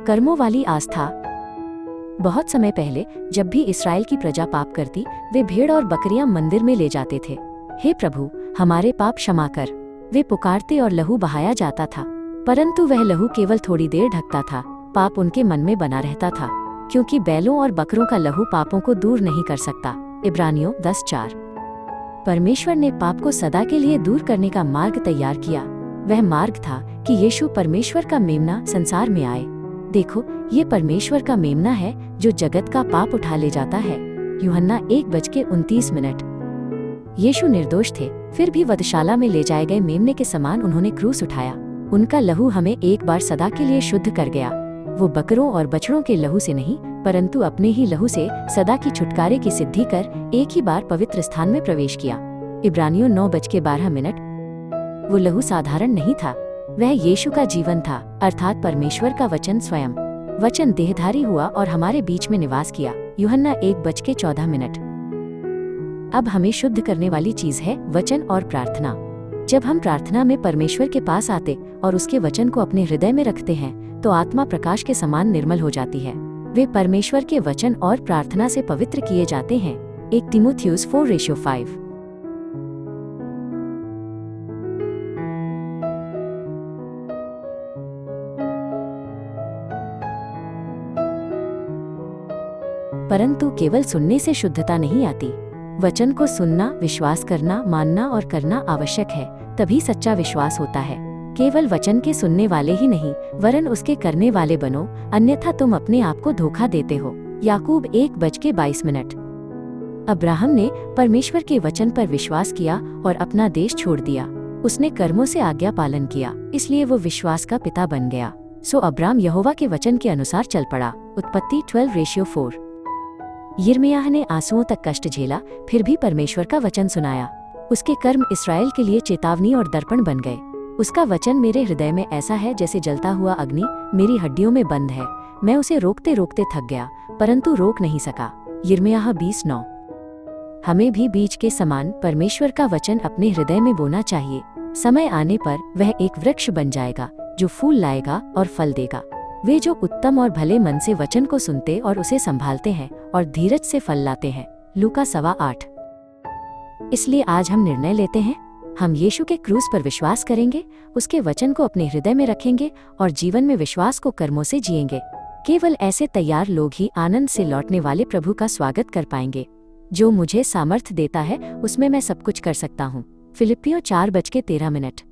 कर्मों वाली आस्था। बहुत समय पहले जब भी इस्राएल की प्रजा पाप करती, वे भेड़ और बकरियां मंदिर में ले जाते थे। हे प्रभु, हमारे पाप क्षमा कर, वे पुकारते और लहू बहाया जाता था। परंतु वह लहू केवल थोड़ी देर ढकता था, पाप उनके मन में बना रहता था, क्योंकि बैलों और बकरों का लहू पापों को दूर नहीं कर सकता। इब्रानियों 10:4। परमेश्वर ने पाप को सदा के लिए दूर करने का मार्ग तैयार किया। वह मार्ग था कि यीशु परमेश्वर का मेमना संसार में आए। देखो, ये परमेश्वर का मेमना है जो जगत का पाप उठा ले जाता है। यूहन्ना 1:29। यीशु निर्दोष थे, फिर भी वधशाला में ले जाए गए मेमने के समान उन्होंने क्रूस उठाया। उनका लहू हमें एक बार सदा के लिए शुद्ध कर गया। वो बकरों और बछड़ों के लहू से नहीं, परंतु अपने ही लहू से सदा की छुटकारे की सिद्धि कर एक ही बार पवित्र स्थान में प्रवेश किया। इब्रानियों 9:12। वो लहू साधारण नहीं था, वह यीशु का जीवन था, अर्थात परमेश्वर का वचन स्वयं। वचन देहधारी हुआ और हमारे बीच में निवास किया। यूहन्ना 1:14। अब हमें शुद्ध करने वाली चीज है वचन और प्रार्थना। जब हम प्रार्थना में परमेश्वर के पास आते और उसके वचन को अपने हृदय में रखते हैं, तो आत्मा प्रकाश के समान निर्मल हो जाती है। वे परमेश्वर के वचन और प्रार्थना से पवित्र किए जाते हैं। 1 तीमुथियुस 4:5। परंतु केवल सुनने से शुद्धता नहीं आती। वचन को सुनना, विश्वास करना, मानना और करना आवश्यक है, तभी सच्चा विश्वास होता है। केवल वचन के सुनने वाले ही नहीं, वरन उसके करने वाले बनो, अन्यथा तुम अपने आप को धोखा देते हो। याकूब 1:22। अब्राहम ने परमेश्वर के वचन पर विश्वास किया और अपना देश छोड़ दिया। उसने कर्मों से आज्ञा पालन किया, इसलिए वो विश्वास का पिता बन गया। सो अब्राम यहोवा के वचन के अनुसार चल पड़ा। उत्पत्ति 12:4। यिर्मयाह ने आंसुओं तक कष्ट झेला, फिर भी परमेश्वर का वचन सुनाया। उसके कर्म इसराइल के लिए चेतावनी और दर्पण बन गए। उसका वचन मेरे हृदय में ऐसा है जैसे जलता हुआ अग्नि, मेरी हड्डियों में बंद है। मैं उसे रोकते रोकते थक गया, परंतु रोक नहीं सका। यिर्मयाह 20:9। हमें भी बीज के समान परमेश्वर का वचन अपने हृदय में बोना चाहिए। समय आने पर वह एक वृक्ष बन जाएगा जो फूल लाएगा और फल देगा। वे जो उत्तम और भले मन से वचन को सुनते और उसे संभालते हैं और धीरज से फल लाते हैं। लूका 8:15। इसलिए आज हम निर्णय लेते हैं, हम यीशु के क्रूस पर विश्वास करेंगे, उसके वचन को अपने हृदय में रखेंगे और जीवन में विश्वास को कर्मों से जिएंगे। केवल ऐसे तैयार लोग ही आनंद से लौटने वाले प्रभु का स्वागत कर पाएंगे। जो मुझे सामर्थ्य देता है, उसमें मैं सब कुछ कर सकता हूँ। फिलिप्पियों 4:13।